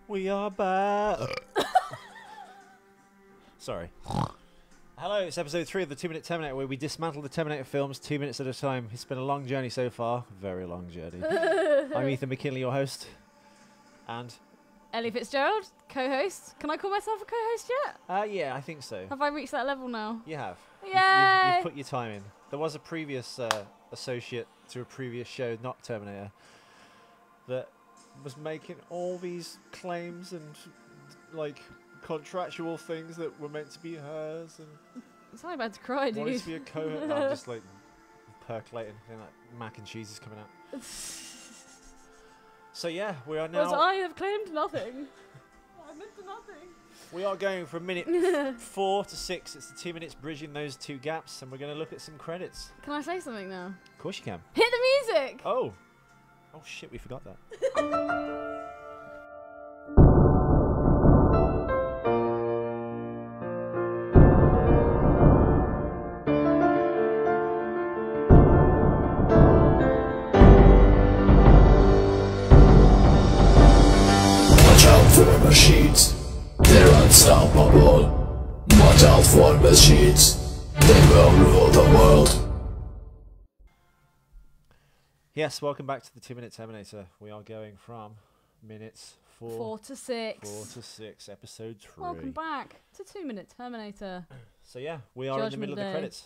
We are back. Sorry. Hello, it's episode 3 of the 2-Minute Terminator, where we dismantle the Terminator films 2 minutes at a time. It's been a long journey so far. Very long journey. I'm Ethan McKinley, your host. And? Ellie Fitzgerald, co-host. Can I call myself a co-host yet? Yeah, I think so. Have I reached that level now? You have. Yay! You've put your time in. There was a previous associate to a previous show, not Terminator, that was making all these claims and like contractual things that were meant to be hers, and It's not about to cry, dude. wanted to be a co-host. I'm just like percolating, and like mac and cheese is coming out. So yeah, we are now. Whereas I have claimed nothing. I meant to nothing. We are going from minute 4 to 6. It's the 2 minutes bridging those two gaps, and we're going to look at some credits. Can I say something now? Of course you can. Hit the music! Oh shit, we forgot that. Watch out for machines, they're unstoppable. Watch out for machines, they will rule the world. Yes, welcome back to the 2-Minute Terminator. We are going from minutes 4 to 6. 4 to 6, episode 3. Welcome back to 2-Minute Terminator. So yeah, we are in the middle of the credits.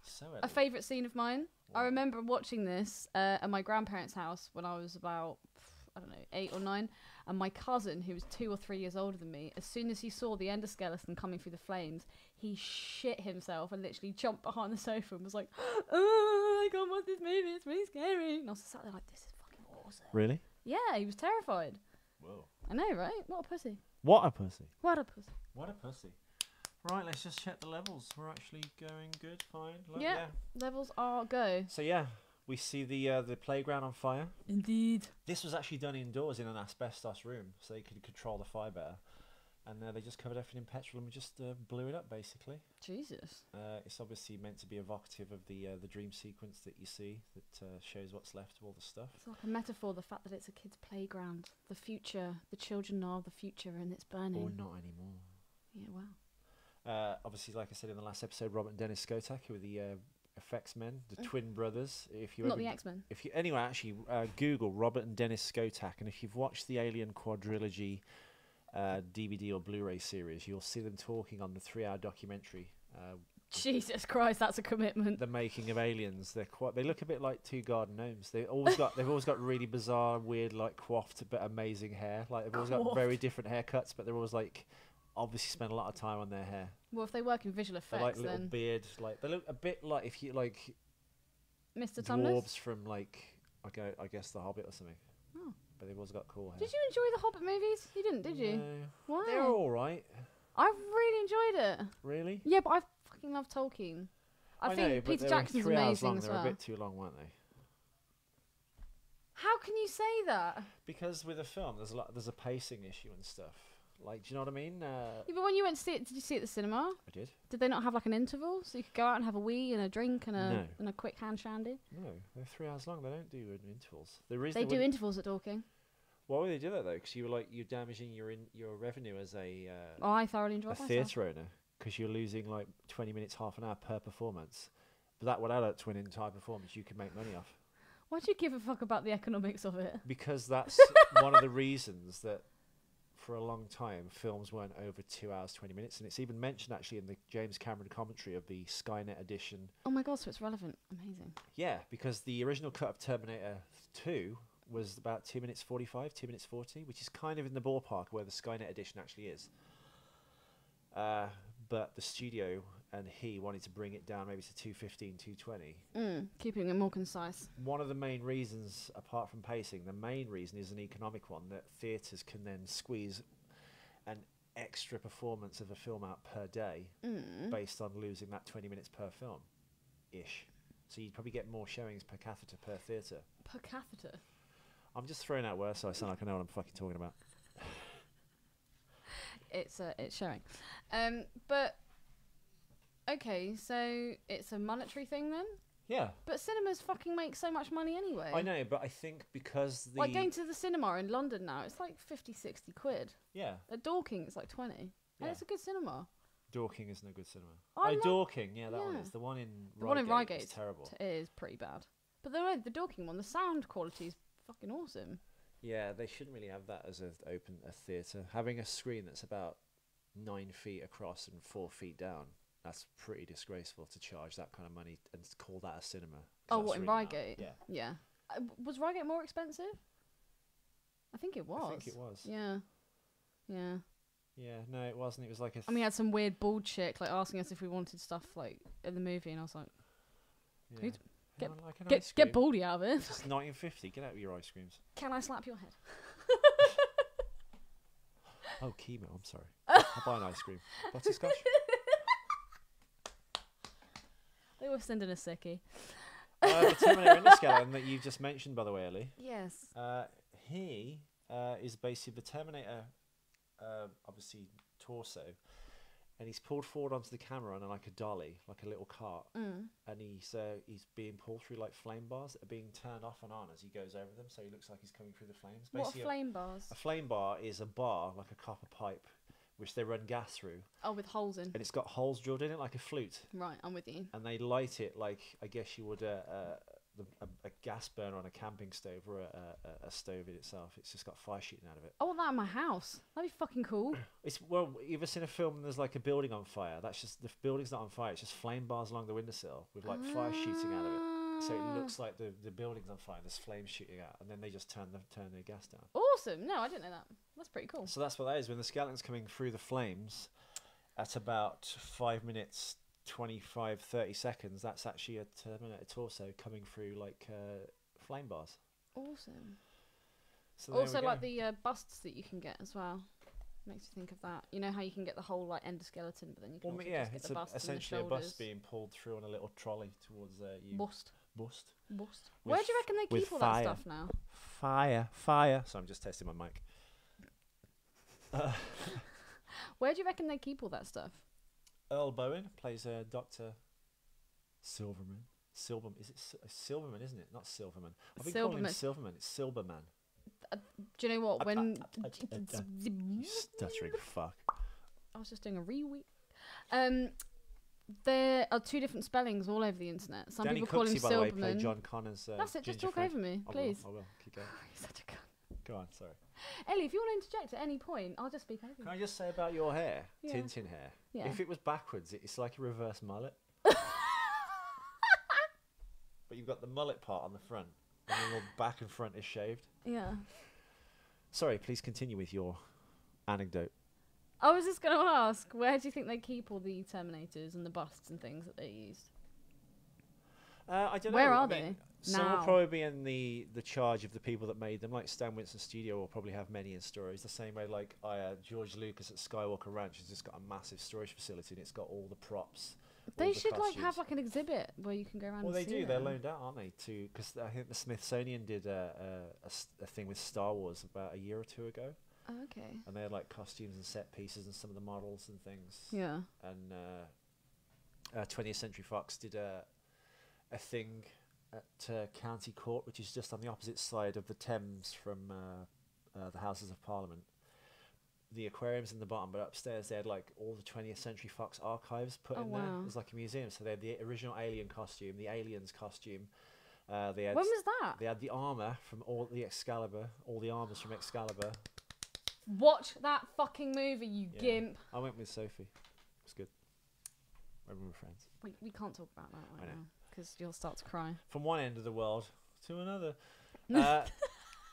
So A favourite scene of mine. I remember watching this at my grandparents' house when I was about, I don't know, 8 or 9. And my cousin, who was 2 or 3 years older than me, as soon as he saw the endoskeleton coming through the flames, he shit himself and literally jumped behind the sofa and was like, "Oh, I can't watch this movie, it's really scary." And I was just sat there like, this is fucking awesome. Really? Yeah, he was terrified. Whoa. I know, right? What a pussy. What a pussy. What a pussy. What a pussy. Right, let's just check the levels. We're actually going good, fine. Yeah. Levels are go. So yeah, we see the playground on fire. Indeed. This was actually done indoors in an asbestos room, so they could control the fire better. And they just covered everything in petrol and we just blew it up, basically. Jesus. It's obviously meant to be evocative of the dream sequence that you see that shows what's left of all the stuff. It's like a metaphor, the fact that it's a kid's playground. The future, the children are the future and it's burning. Or not anymore. Yeah, wow. Obviously, like I said in the last episode, Robert and Dennis Skotak, who are the effects men, the twin brothers. If you Not the X-Men. If you anyway, actually, Google Robert and Dennis Skotak, and if you've watched the Alien quadrilogy DVD or Blu-ray series, you'll see them talking on the 3-hour documentary. Jesus Christ, that's a commitment. The making of Aliens. They look a bit like two garden gnomes. They've always got really bizarre, weird, like coiffed but amazing hair. Like they've always got very different haircuts, but they're always like obviously spend a lot of time on their hair. Well, if they work in visual effects, they're like little then beard, like they look a bit like if you like Mr. dwarves Tumnus? from like I guess The Hobbit or something. Oh. But they've always got cool hair. Did you enjoy the Hobbit movies? You didn't, did you? No. Why? They're all right. I really enjoyed it. Really? Yeah, but I fucking love Tolkien. I know, think but Peter they were Jackson's 3 hours amazing long. as They well. were a bit too long, weren't they? How can you say that? Because with a film, there's a pacing issue and stuff. Like, do you know what I mean? Yeah, but when you went to see it, did you see it at the cinema? I did. Did they not have like an interval so you could go out and have a wee and a drink and No. a quick hand shandy? No, they're 3 hours long. They don't do intervals. They do intervals at Dorking. Why would they do that though? Because you're damaging your revenue as a I thoroughly enjoyed myself. theatre owner, because you're losing like 20 minutes, half an hour per performance. But that would add up to an entire performance you can make money off. Why do you give a fuck about the economics of it? Because that's one of the reasons that for a long time films weren't over 2 hours 20 minutes, and it's even mentioned actually in the James Cameron commentary of the Skynet edition. Oh my god, so it's relevant. Amazing. Yeah, because the original cut of Terminator 2 was about 2 minutes 45, 2 minutes 40, which is kind of in the ballpark where the Skynet edition actually is. But the studio and he wanted to bring it down maybe to 2:15, 2:20. Keeping it more concise. One of the main reasons, apart from pacing, the main reason is an economic one, that theatres can then squeeze an extra performance of a film out per day based on losing that 20 minutes per film-ish. So you'd probably get more showings per catheter per theatre. Per catheter? I'm just throwing out words so I sound like I know what I'm fucking talking about. It's showing. But okay, so it's a monetary thing then? Yeah. But cinemas fucking make so much money anyway. I know, but I think because the... Like going to the cinema in London now, it's like 50, 60 quid. Yeah. At Dorking, it's like 20. Yeah. And it's a good cinema. Dorking isn't a good cinema. I love- Dorking, yeah, that one yeah. is. The one in The one in Reigate is Reigate terrible. is pretty bad. But the Dorking one, the sound quality is fucking awesome. Yeah, they shouldn't really have that as a theatre. Having a screen that's about 9 feet across and 4 feet down, that's pretty disgraceful to charge that kind of money and call that a cinema. Oh, what, in Reigate? Yeah. Yeah. Was Reigate more expensive? I think it was. I think it was. Yeah. Yeah. Yeah, no, it wasn't. It was like a... And we had some weird bald chick like asking us if we wanted stuff like in the movie, and I was like, yeah. Get- Anyone like an ice get cream? baldy out of it. It's 1950. Get out with your ice creams. Can I slap your head? Oh, chemo. I'm sorry. I'll buy an ice cream. Butterscotch? They were sending a sickie. The Terminator endoskeleton that you just mentioned, by the way, Ellie. Yes. He is basically the Terminator, obviously torso, and he's pulled forward onto the camera on like a dolly, like a little cart, and he's being pulled through like flame bars that are being turned off and on as he goes over them, so he looks like he's coming through the flames. What Basically, are flame bars? a flame bar is a bar like a copper pipe, which they run gas through, Oh, with holes in. and it's got holes drilled in it like a flute, Right, I'm with you. and they light it like I guess you would a gas burner on a camping stove or a stove in itself. It's just got fire shooting out of it. I want that in my house. That'd be fucking cool. It's well, you've ever seen a film and there's like a building on fire? That's just the building's not on fire. It's just flame bars along the windowsill with like fire shooting out of it. So it looks like the building's on fire. There's flames shooting out, and then they just turn the gas down. Awesome. No, I didn't know that. That's pretty cool. So that's what that is. When the skeleton's coming through the flames, at about 5 minutes 25, 30 seconds, that's actually a Terminator torso coming through like flame bars. Awesome. So there Also, we like go. the busts that you can get as well. Makes you think of that. You know how you can get the whole like endoskeleton, but then you can Well, also yeah, just get it's the bust essentially and a the bus shoulders. being pulled through on a little trolley towards you. Bust. Bust. Bust. With Where do you reckon they with keep all fire. that stuff now? Fire. So I'm just testing my mic. Where do you reckon they keep all that stuff? Earl Bowen plays Dr. Silverman. Is it Silverman, isn't it? Not Silverman. I've been calling him Silverman. It's Silberman. Do you know what? When You stuttering fuck. I was just doing a reweek. There are two different spellings all over the internet. Some Danny people call him Cooksey, by the way, played Silberman. John Connor's That's it. Just ginger talk friend. over me, I please. will. Keep going. You're such a cunt. Go on, sorry. Ellie, if you want to interject at any point, I'll just speak over Can you. I just say about your hair? Yeah. Tintin hair. Yeah. If it was backwards, it's like a reverse mullet. But you've got the mullet part on the front, and then your back and front is shaved. Yeah. Sorry, please continue with your anecdote. I was just going to ask, where do you think they keep all the Terminators and the busts and things that they used? I don't know. Where are I mean, they some now? will probably be in the charge of the people that made them. Like Stan Winston Studio will probably have many in storage. The same way like George Lucas at Skywalker Ranch has just got a massitive storage facility, and it's got all the props. all They the should like costumes. have like an exhibit where you can go around Well, and they see do. They're them. loaned out, aren't they? Because I think the Smithsonian did a thing with Star Wars about a year or two ago, Oh, okay. and they had like costumes and set pieces and some of the models and things. Yeah. And 20th Century Fox did a thing at County Court, which is just on the opposite side of the Thames from the Houses of Parliament. The aquarium's in the bottom, but upstairs they had like all the 20th Century Fox archives put Oh, in there. wow. It was like a museum. So they had the original Alien costume, the Aliens costume. They had When was that? they had the armor from all the Excalibur, all the armors from Excalibur. Watch that fucking movie, you Yeah. gimp. I went with Sophie. It was good. We were friends. We can't talk about that I right know. now because you'll start to cry. From one end of the world to another.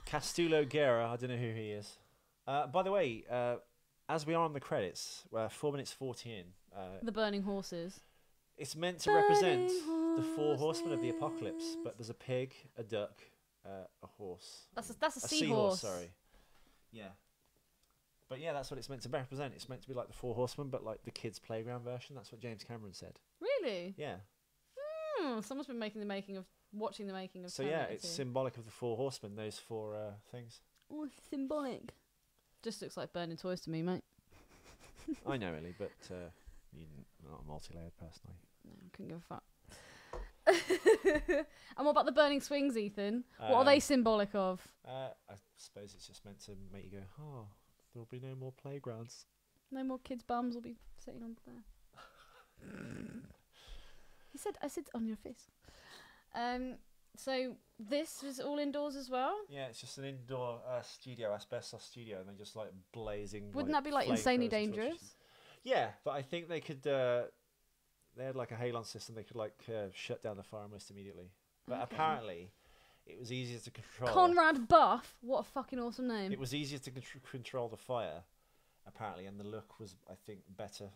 Castulo Guerra, I don't know who he is. By the way, as we are on the credits, 4 minutes 40 in, The burning horses. it's meant to represent the four horsemen of the apocalypse, but there's a pig, a duck, a horse. That's a a seahorse. sorry. Yeah. But yeah, that's what it's meant to represent. It's meant to be like the four horsemen, but like the kids' playground version. That's what James Cameron said. Really? Yeah. Someone's been watching the making of So yeah, Terminator it's 2. symbolic of the four horsemen, those four things. Oh, symbolic. Just looks like burning toys to me, mate. I know, Ellie, but you're not a multi-layered person, are you? No, couldn't give a fuck. And what about the burning swings, Ethan? What are they symbolic of? I suppose it's just meant to make you go, oh, there'll be no more playgrounds. No more kids' bums will be sitting on there. I said on your face. So this was all indoors as well? Yeah, it's just an indoor studio, asbestos studio, and they're just like blazing. Wouldn't that be like insanely dangerous? Yeah, but I think they could. They had like a halon system. They could like shut down the fire almost immediately. But apparently, it was easier to control. Conrad Buff, what a fucking awesome name! It was easier to control the fire, apparently, and the look was, I think, better.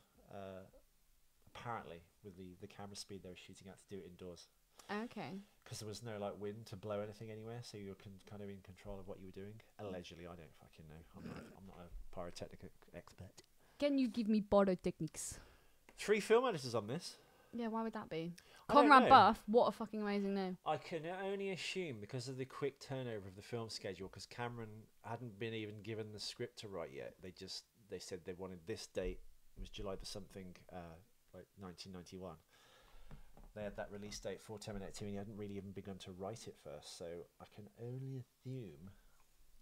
Apparently, with the camera speed they were shooting at to do it indoors. Okay. Because there was no like wind to blow anything anywhere, so you were kind of in control of what you were doing. Allegedly, I don't fucking know. I'm not a pyrotechnic expert. Can you give me pyrotechnics? 3 film editors on this. Yeah, why would that be? I don't Conrad know. Buff, what a fucking amazing name. I can only assume because of the quick turnover of the film schedule, because Cameron hadn't been even given the script to write yet. They said they wanted this date. It was July the something, like 1991. They had that release date for Terminator 2, and he hadn't really even begun to write it first. So I can only assume.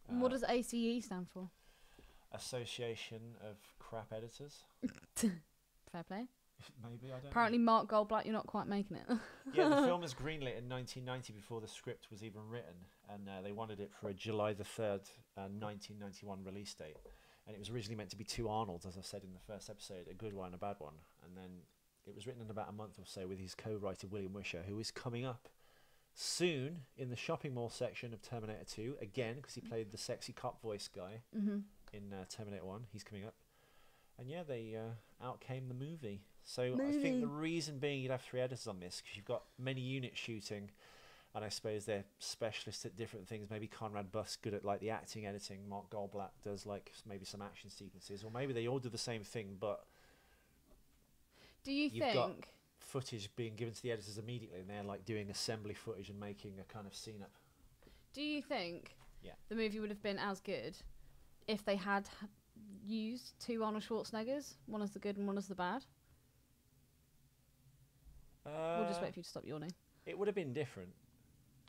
What does ACE stand for? Association of Crap Editors. Fair play. Maybe, I don't Apparently, Mark Goldblatt, you're not quite making it. Yeah, the film was greenlit in 1990 before the script was even written, and they wanted it for a July the 3rd, 1991 release date. And it was originally meant to be 2 Arnolds, as I said in the first episode, a good one and a bad one. And then it was written in about a month or so with his co-writer William Wisher, who is coming up soon in the shopping mall section of Terminator 2, again, because he played the sexy cop voice guy in Terminator 1. He's coming up. And yeah, they out came the movie. So I think the reason being you'd have 3 editors on this, because you've got many units shooting, and I suppose they're specialists at different things. Maybe Conrad Buff's good at like the acting editing. Mark Goldblatt does like maybe some action sequences, or maybe they all do the same thing, but Do you you've got think footage being given to the editors immediately, and they're like doing assembly footage and making a kind of scene up. Do you think Yeah. the movie would have been as good if they had used 2 Arnold Schwarzeneggers, one as the good and one as the bad? We'll just wait for you to stop yawning. It would have been different.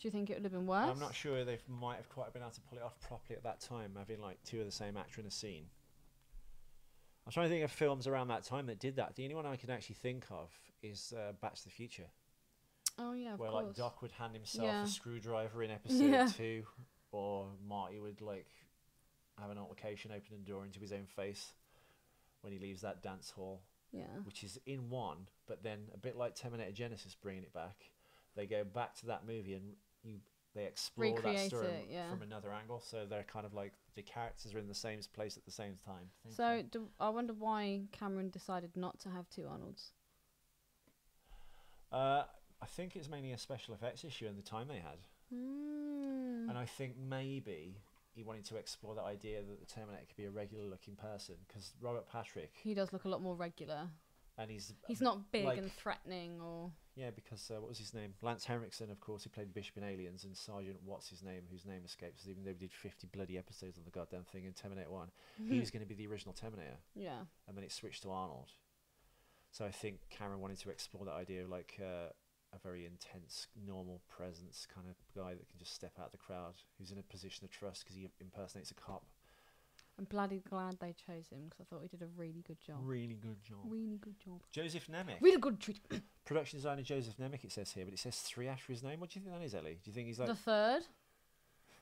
Do you think it would have been worse? I'm not sure they might have quite been able to pull it off properly at that time, having like 2 of the same actor in a scene. I'm trying to think of films around that time that did that. The only one I can actually think of is Back to the Future. Oh yeah, of where course. like Doc would hand himself Yeah. a screwdriver in episode 2, or Marty would like have an altercation, open a door into his own face when he leaves that dance hall, Yeah. which is in 1, but then a bit like Terminator Genesis bringing it back, they go back to that movie and they explore that Recreate story it, yeah. from another angle, so they're kind of like the characters are in the same place at the same time. So I wonder why Cameron decided not to have 2 Arnolds. I think it's mainly a special effects issue and the time they had. And I think maybe he wanted to explore that idea that the Terminator could be a regular looking person, because Robert Patrick, He does look a lot more regular. and he's not big like- and threatening or... yeah, because what was his name? Lance Henriksen, of course, who played Bishop in Aliens, and Sergeant what's his name, whose name escapes us, even though we did 50 bloody episodes on the goddamn thing in Terminator 1. He was going to be the original Terminator, Yeah. and then it switched to Arnold. So I think Cameron wanted to explore that idea of like a very intense, normal presence kind of guy that can just step out of the crowd, who's in a position of trust because he impersonates a cop. I'm bloody glad they chose him because I thought he did a really good job. Really good job. Really good job. Joseph Nemec. Really good treat. Production designer Joseph Nemec, it says here, but it says 3 after his name. What do you think that is, Ellie? Do you think he's like... The 3rd?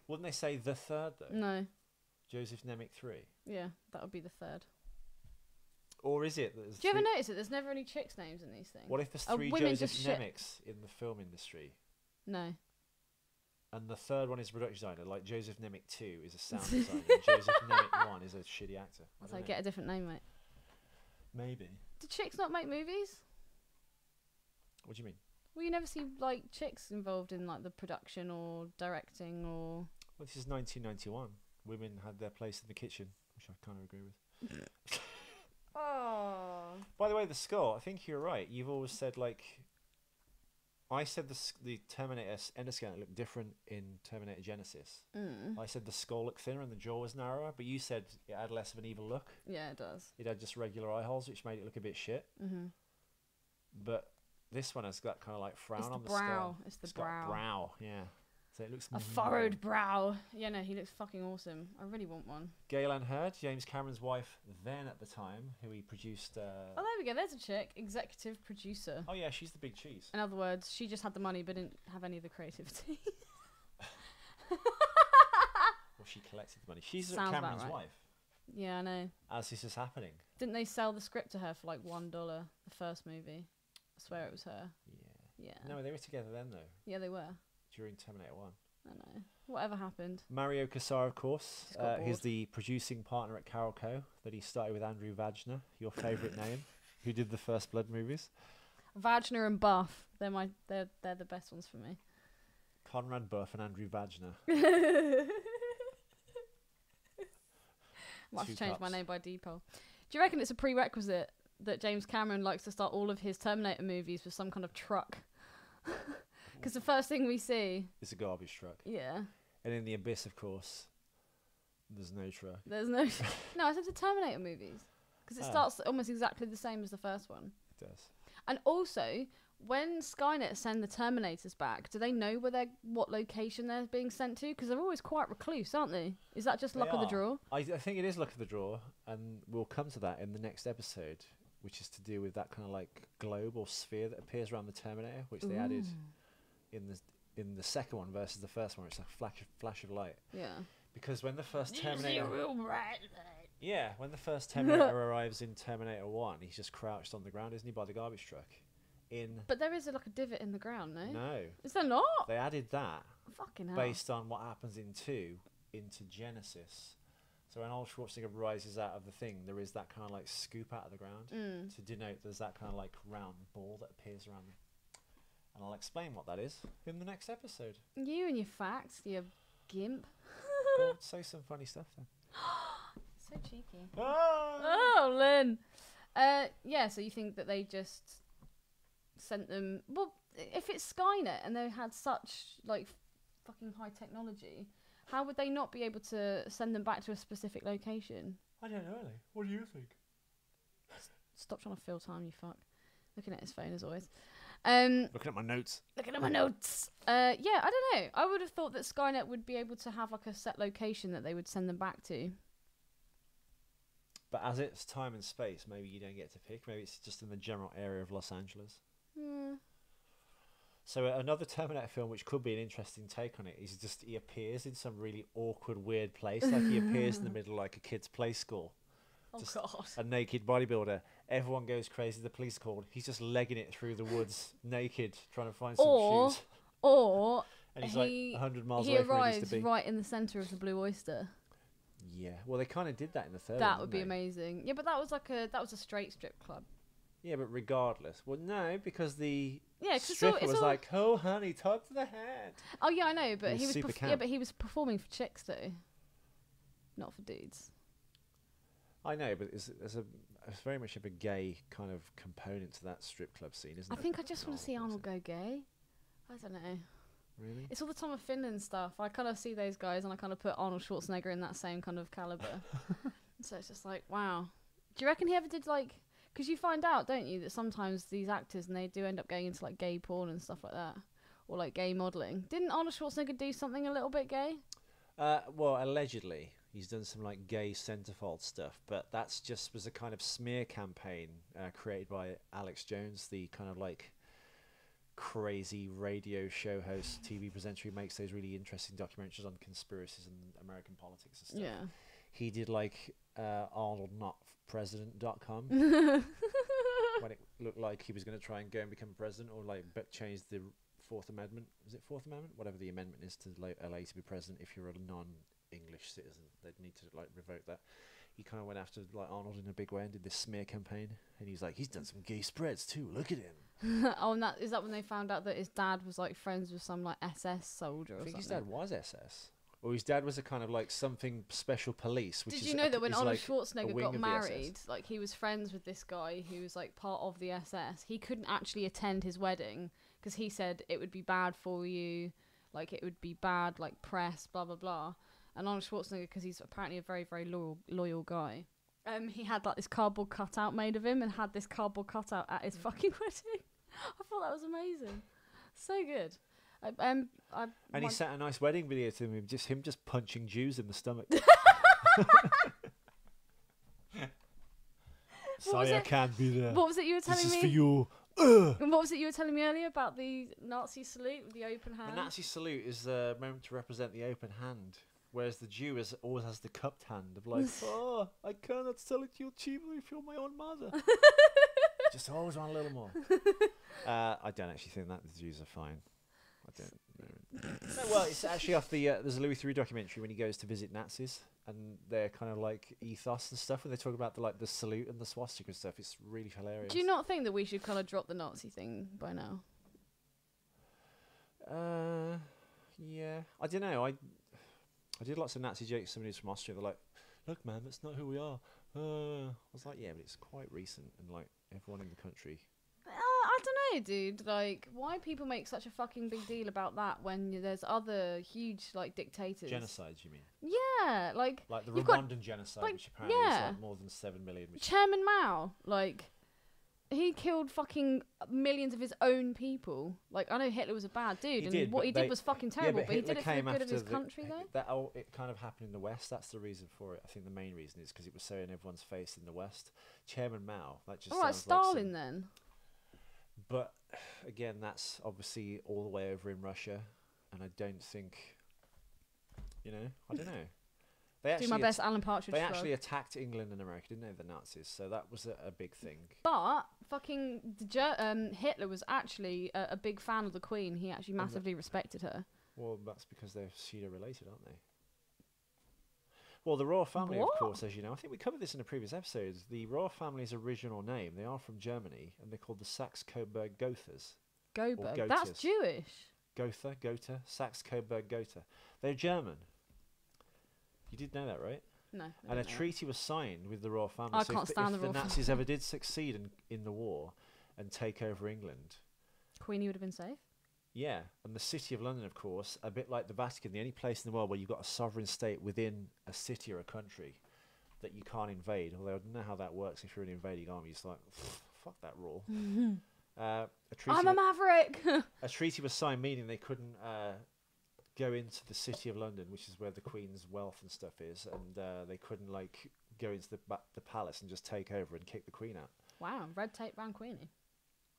Wouldn't they say the 3rd, though? No. Joseph Nemec 3. Yeah, that would be the 3rd. Or is it that there's Do you ever 3 notice it? There's never any chicks' names in these things. What if there's Are 3 women Joseph just shit? Nemecs in the film industry, No. and the 3rd one is production designer, like Joseph Nemec 2 is a sound designer, and Joseph Nemec 1 is a shitty actor? I So don't know. get a different name, mate. Maybe. Do chicks not make movies? What do you mean? Well, you never see like chicks involved in like the production or directing or... Well, this is 1991. Women had their place in the kitchen, which I kind of agree with. Oh. By the way, the skull, I think you're right. You've always said, like... I said the Terminator endoskeleton looked different in Terminator Genesis. I said the skull looked thinner and the jaw was narrower, but you said it had less of an evil look. Yeah, it does. It had just regular eye holes, which made it look a bit shit. But This one has got kind of like frown It's the on the brow. skull. It's the It's got brow. brow, yeah. So it looks A furrowed brow. Yeah, no, he looks fucking awesome. I really want one. Gale and Hurd, James Cameron's wife then at the time, who he produced. Oh, there we go. There's a chick. Executive producer. Oh yeah, she's the big cheese. In other words, she just had the money but didn't have any of the creativity. Well, she collected the money. She's Sounds about Cameron's right. wife. Yeah, I know. As this is happening. Didn't they sell the script to her for like $1, the first movie? I swear it was her. Yeah. Yeah. No, they were together then though, Yeah, they were. during Terminator 1. I know. Whatever happened. Mario Casar, of course. Just got He's bored. the producing partner at Carolco that he started with Andrew Vajna, your favourite name, who did the First Blood movies. Vajna and Buff. They're the best ones for me. Conrad Buff and Andrew Vajna. Might have Two to change my cups. name by Depot. Do you reckon it's a prerequisite that James Cameron likes to start all of his Terminator movies with some kind of truck? Because the first thing we see, It's a garbage truck. yeah, And in the abyss, of course, there's no truck. there's no. No, I said the Terminator movies because it Ah. starts almost exactly the same as the first one. It does. And also, when Skynet send the Terminators back, do they know what location they're being sent to? Because they're always quite recluse, aren't they? Is that just They luck of the are. draw? I think it is luck of the draw, and we'll come to that in the next episode, which is to do with that kind of like globe or sphere that appears around the Terminator, which they added in the second one versus the first one. It's a flash of light. Yeah. Because when the first Terminator, real bright light. yeah, when the first Terminator arrives in Terminator 1, he's just crouched on the ground, isn't he, by the garbage truck? But there is like a divot in the ground, no? No, Is there not? they added that Fucking hell. based on what happens in 2 into Genesis. So when Arnold Schwarzenegger rises out of the thing, there is that kind of like scoop out of the ground to denote there's that kind of like round ball that appears around them. And I'll explain what that is in the next episode. You and your facts, you gimp. Go on, say some funny stuff then. So cheeky. Ah! Oh, Lynn. Yeah, so you think that they just sent them... Well, if it's Skynet and they had such, like, fucking high technology, how would they not be able to send them back to a specific location? I don't know, Ellie. What do you think? Stop trying to fill time, you fuck. Looking at his phone as always. Looking at my notes. Looking at my notes. Yeah, I don't know. I would have thought that Skynet would be able to have like a set location that they would send them back to. But as it's time and space, maybe you don't get to pick. Maybe it's just in the general area of Los Angeles. So another Terminator film, which could be an interesting take on it, is just he appears in some really awkward, weird place. Like he appears in the middle of like a kid's play school. Oh, Just God. a naked bodybuilder. Everyone goes crazy. The police called. He's just legging it through the woods, naked, trying to find some shoes. Or And he's he, like 100 miles he away from where he needs arrives to be. right in the centre of the Blue Oyster. Yeah. Well, they kind of did that in the third That one, would didn't be they? amazing. Yeah, but that was a straight strip club. Yeah, but regardless. Well, no, because the Yeah, 'cause stripper was like, "Oh, honey, talk to the hand." Oh yeah, I know, but It was he was super yeah, camp. but he was performing for chicks though, not for dudes. I know, but it's very much of a gay kind of component to that strip club scene, isn't I it? think I just want to see Arnold Arnold go gay. I don't know. Really? It's all the Tom of Finland stuff. I kind of see those guys and I kind of put Arnold Schwarzenegger in that same kind of caliber. So it's just like, wow. Do you reckon he ever did like? Because you find out, don't you, that sometimes these actors and they do end up going into like gay porn and stuff like that, or like gay modelling. Didn't Arnold Schwarzenegger do something a little bit gay? Well, allegedly, he's done some like gay centerfold stuff, but that's just was a kind of smear campaign created by Alex Jones, the kind of like crazy radio show host, TV presenter who makes those really interesting documentaries on conspiracies and American politics and stuff. Yeah. He did like ArnoldNotPresident.com when it looked like he was going to try and go and become president, or like change the Fourth Amendment. Was it Fourth Amendment? Whatever the amendment is to allow you to be president if you're a non-English citizen, they'd need to like revoke that. He kind of went after like Arnold in a big way and did this smear campaign, and he's like, he's done some gay spreads too. Look at him. Oh, and is that when they found out that his dad was like friends with some like SS soldier or I think something? his dad was SS. Or his dad was a kind of like something special police. Which Did is you know that when is Arnold like a Schwarzenegger wing got of the SS? married, like he was friends with this guy who was like part of the SS. He couldn't actually attend his wedding because he said it would be bad for you, like it would be bad, like press, blah blah blah. And Arnold Schwarzenegger, because he's apparently a very very loyal guy, he had like this cardboard cutout made of him and had this cardboard cutout at his fucking wedding. I thought that was amazing. So good. And he sent a nice wedding video to him, just punching Jews in the stomach. Sorry, I can't be there. What was it you were telling me? This is for you. And what was it you were telling me earlier about the Nazi salute with the open hand? The Nazi salute is meant to represent the open hand, whereas the Jew always has the cupped hand of like, oh, I cannot sell it to you cheaply if you're my own mother. Just always want a little more. I don't actually think that the Jews are fine. I don't know. No, well, it's actually off the there's a Louis Theroux documentary when he goes to visit Nazis and their kind of like ethos and stuff, when they talk about the salute and the swastika and stuff. It's really hilarious. Do you not think that we should kind of drop the Nazi thing by now? Yeah, I don't know. I did lots of Nazi jokes. Somebody who's from Austria, they're like, "Look, man, that's not who we are." I was like, "Yeah, but it's quite recent, and like everyone in the country." I don't know, dude. Like, why people make such a fucking big deal about that when there's other huge like dictators? Genocides, you mean? Yeah, like the you've got, Rwandan genocide, like, which apparently is like more than 7 million. Chairman Mao, like, he killed fucking millions of his own people. Like, I know Hitler was a bad dude, what he did was fucking terrible, but he did it for the good of his country, though. It kind of happened in the West. That's the reason for it. I think the main reason is because it was so in everyone's face in the West. Chairman Mao, that just sounds Stalin like then. But again, that's obviously all the way over in Russia, and I don't think, I don't know. They do my best Alan Partridge. They actually attacked England and America, didn't they, the Nazis? So that was a big thing. But fucking Hitler was actually a big fan of the Queen. He actually massively respected her. Well, that's because they're pseudo-related, aren't they? Well, the royal family, of course, as you know. I think we covered this in a previous episode. The royal family's original name, they are from Germany, and they're called the Saxe-Coburg-Gothas. Goburg? That's Jewish. Gotha, Saxe-Coburg-Gotha. They're German. You did know that, right? No. And a treaty was signed with the royal family. I can't stand the royal family. If the Nazis ever did succeed in the war and take over England, Queenie would have been safe? Yeah, and the City of London, of course, a bit like the Vatican, the only place in the world where you've got a sovereign state within a city or a country that you can't invade. Although I don't know how that works if you're an invading army. It's like, fuck that rule. I'm a maverick! A treaty was signed, meaning they couldn't go into the City of London, which is where the Queen's wealth and stuff is, and they couldn't like go into the palace and just take over and kick the Queen out. Wow, red tape round Queenie.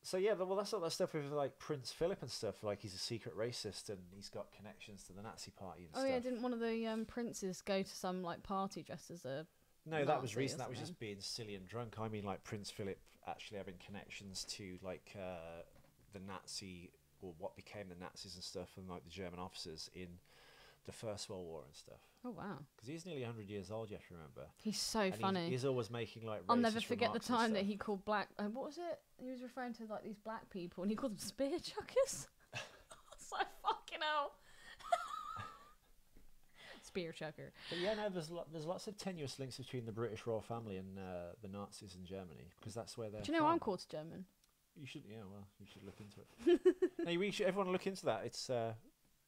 So yeah, well, that's all that stuff with like Prince Philip and stuff. Like he's a secret racist and he's got connections to the Nazi party and stuff. Oh yeah, didn't one of the princes go to some like party dressed as a No, Nazi that was recent. That was just being silly and drunk. I mean, like Prince Philip actually having connections to like the Nazi or what became the Nazis and stuff, and like the German officers in the First World War and stuff. Oh wow! Because he's nearly 100 years old. You have to remember. He's so funny. He's always making like. I'll never forget the time that he called black. What was it? He was referring to like these black people, and he called them spear chuckers. It's like fucking hell. Spear chucker. But yeah, no, there's lots of tenuous links between the British royal family and the Nazis in Germany, because that's where they're. Do you know I'm quarter German? You should, yeah. Well, you should look into it. No, everyone look into that. It's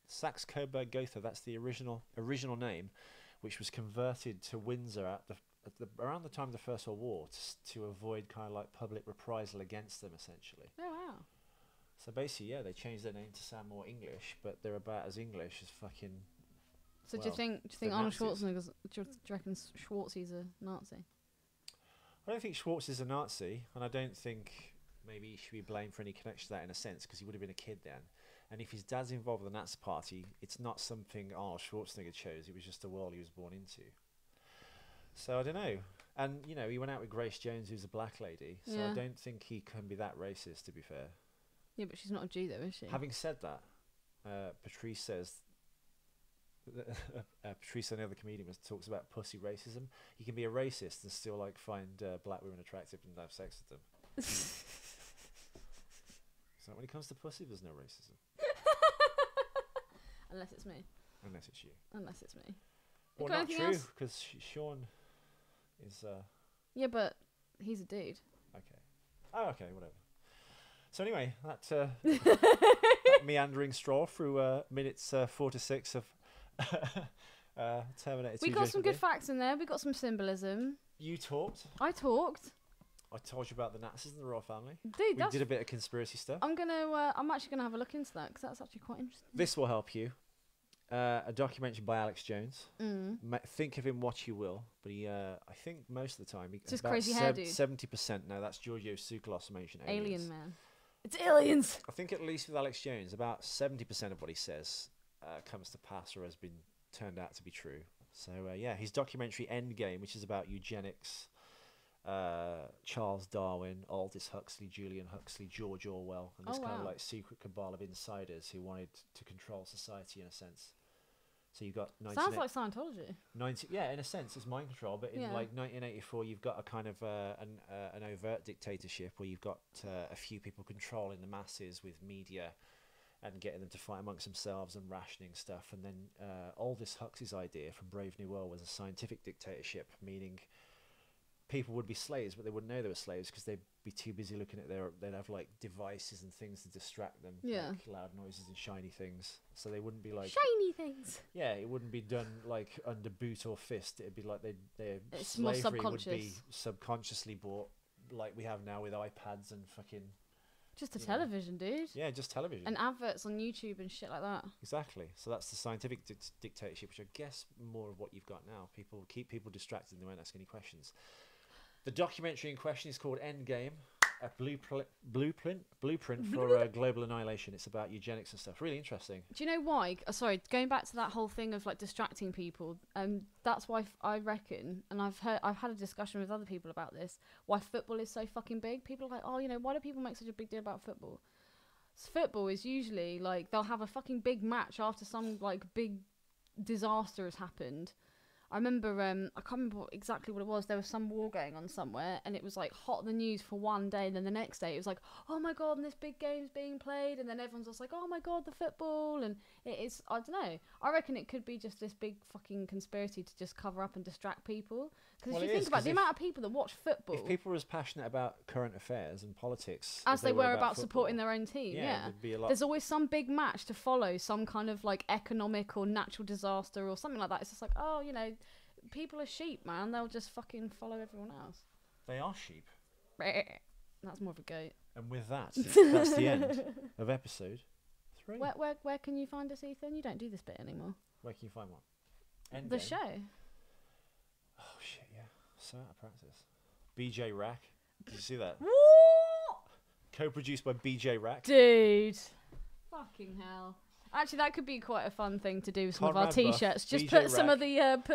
Saxe-Coburg-Gotha. That's the original name, which was converted to Windsor around the time of the First World War to avoid kind of like public reprisal against them, essentially. Oh wow! So basically, yeah, they changed their name to sound more English, but they're about as English as fucking. So do you think Arnold Schwarzenegger's? Do you reckon Schwarzy's a Nazi? I don't think Schwartz is a Nazi, and I don't think maybe he should be blamed for any connection to that in a sense, because he would have been a kid then. And if his dad's involved with the Nazi party, it's not something Arnold Schwarzenegger chose. It was just the world he was born into. So I don't know. And you know, he went out with Grace Jones, who's a black lady. So I don't think he can be that racist, to be fair. Yeah, but she's not a Jew, though, is she? Having said that, Patrice says. Patrice, another comedian, talks about pussy racism. You can be a racist and still like find black women attractive and have sex with them. So when it comes to pussy, there's no racism. Unless it's me. Unless it's you. Unless it's me. Well, not true, because Sean is. Yeah, but he's a dude. Okay. Oh, okay, whatever. So anyway, that meandering straw through minutes 4 to 6 of Terminator 2. We got some good facts in there. We got some symbolism. You talked. I talked. I told you about the Nazis and the royal family. Dude, We did a bit of conspiracy stuff. I'm actually gonna have a look into that because that's actually quite interesting. This will help you. A documentary by Alex Jones. Think of him what you will, but he, I think most of the time, Just crazy hair dude. 70%. No, that's Giorgio Tsoukalos mentioned aliens. Alien man. It's aliens. I think at least with Alex Jones, about 70% of what he says comes to pass or has been turned out to be true. So yeah, his documentary Endgame, which is about eugenics, Charles Darwin, Aldous Huxley, Julian Huxley, George Orwell, and this kind of like secret cabal of insiders who wanted to control society in a sense. So you've got sounds like Scientology. Yeah, in a sense, it's mind control. But in like 1984, you've got a kind of an overt dictatorship where you've got a few people controlling the masses with media and getting them to fight amongst themselves and rationing stuff. And then Aldous Huxley's idea from Brave New World was a scientific dictatorship, meaning people would be slaves, but they wouldn't know they were slaves because they'd be too busy looking at they'd have like devices and things to distract them, like loud noises and shiny things. So they wouldn't be like shiny things. Yeah, it wouldn't be done like under boot or fist. It'd be like their it's more slavery would be subconsciously bought, like we have now with iPads and fucking. Just a television, dude. Yeah, just television. And adverts on YouTube and shit like that. Exactly. So that's the scientific dictatorship, which I guess more of what you've got now. People keep people distracted and they won't ask any questions. The documentary in question is called Endgame, a blueprint for global annihilation. It's about eugenics and stuff. Really interesting. Do you know why? Sorry, going back to that whole thing of like distracting people. That's why I reckon, and I've had a discussion with other people about this. Why football is so fucking big? People are like, oh, why do people make such a big deal about football? Football is usually like they'll have a fucking big match after some like big disaster has happened. I remember, I can't remember exactly what it was. There was some war going on somewhere, and it was like hot in the news for one day, and then the next day it was like, oh my god, and this big game's being played, and then everyone's just like, oh my god, the football, and it is, I don't know. I reckon it could be just this big fucking conspiracy to just cover up and distract people. Because if you think about the amount of people that watch football, if people were as passionate about current affairs and politics as they were about supporting their own team, there'd be a lot. There's always some big match to follow, some kind of like economic or natural disaster or something like that. It's just like, oh, people are sheep, man. They'll just fucking follow everyone else. They are sheep. That's more of a goat. And with that, that's the end of episode 3. Where can you find us, Ethan? You don't do this bit anymore. Where can you find what? The show. Oh shit, yeah. So out of practice. BJ Rack. Did you see that? What? Co-produced by BJ Rack. Dude. Fucking hell. Actually, that could be quite a fun thing to do with some Conrad of our t-shirts. Buff, Just BJ put Rack.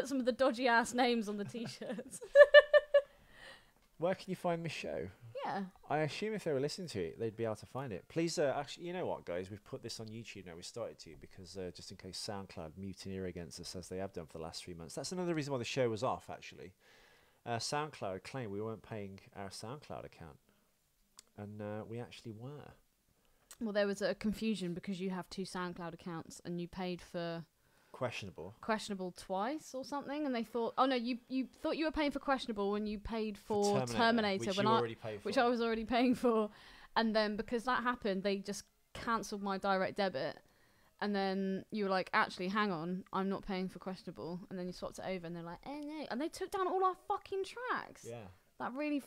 some of the dodgy ass names on the t-shirts. Where can you find this show? Yeah. I assume if they were listening to it, they'd be able to find it. Please, actually, you know what, guys? We've put this on YouTube now. We started to because just in case SoundCloud mutineer against us, as they have done for the last 3 months. That's another reason why the show was off, actually. SoundCloud claimed we weren't paying our SoundCloud account. And we actually were. Well, there was a confusion because you have 2 SoundCloud accounts and you paid for... Questionable twice or something, and they thought, oh no, you thought you were paying for questionable when you paid for Terminator which I was already paying for, and then because that happened, they just cancelled my direct debit, and then you were like, actually, hang on, I'm not paying for questionable, and then you swapped it over, and they're like, eh, no, and they took down all our fucking tracks. Yeah. That really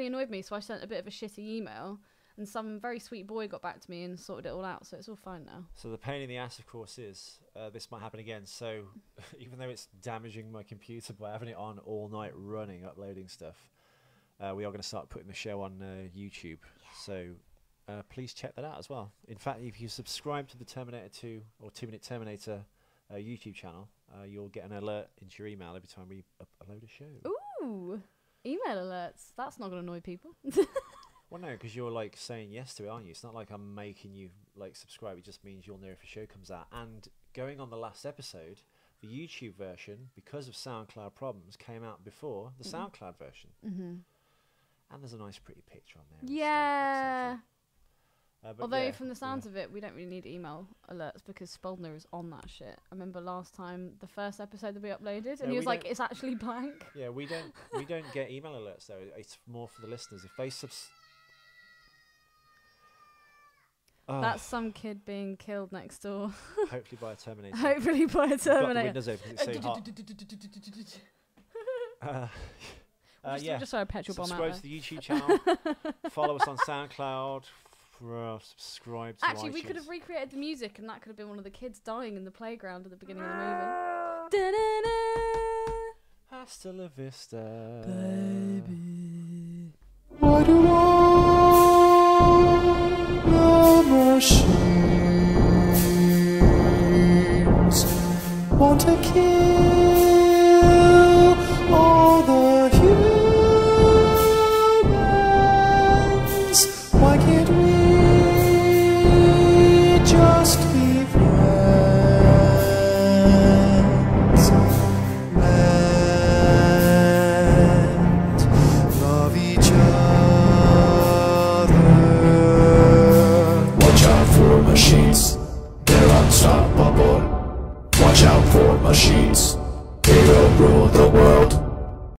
annoyed me, so I sent a bit of a shitty email. And some very sweet boy got back to me and sorted it all out, so it's all fine now. So the pain in the ass, of course, is this might happen again. So even though it's damaging my computer by having it on all night running, uploading stuff, we are going to start putting the show on YouTube. Yeah. So please check that out as well. In fact, if you subscribe to the Terminator 2 or 2 Minute Terminator YouTube channel, you'll get an alert into your email every time we upload a show. Ooh, email alerts. That's not going to annoy people. Well, no, because you're like saying yes to it, aren't you? It's not like I'm making you like subscribe. It just means you'll know if a show comes out. And going on the last episode, the YouTube version, because of SoundCloud problems, came out before the SoundCloud version. And there's a nice, pretty picture on there. Yeah. Although yeah, from the sounds of it, we don't really need email alerts because Spaldner is on that shit. I remember last time, the first episode that we uploaded, and he was like, "It's actually blank." Yeah, we don't get email alerts though. It's more for the listeners. If they That's some kid being killed next door. Hopefully by a Terminator. Hopefully by a Terminator. Got the windows open 'cause it's so hot. Yeah. Just throw a petrol bomb out Subscribe there. to the YouTube channel. Follow us on SoundCloud. Subscribe to Actually, we iTunes. could have recreated the music, and that could have been one of the kids dying in the playground at the beginning of the movie. Da-da-da. Hasta la vista, Baby, why do all the machines want to kill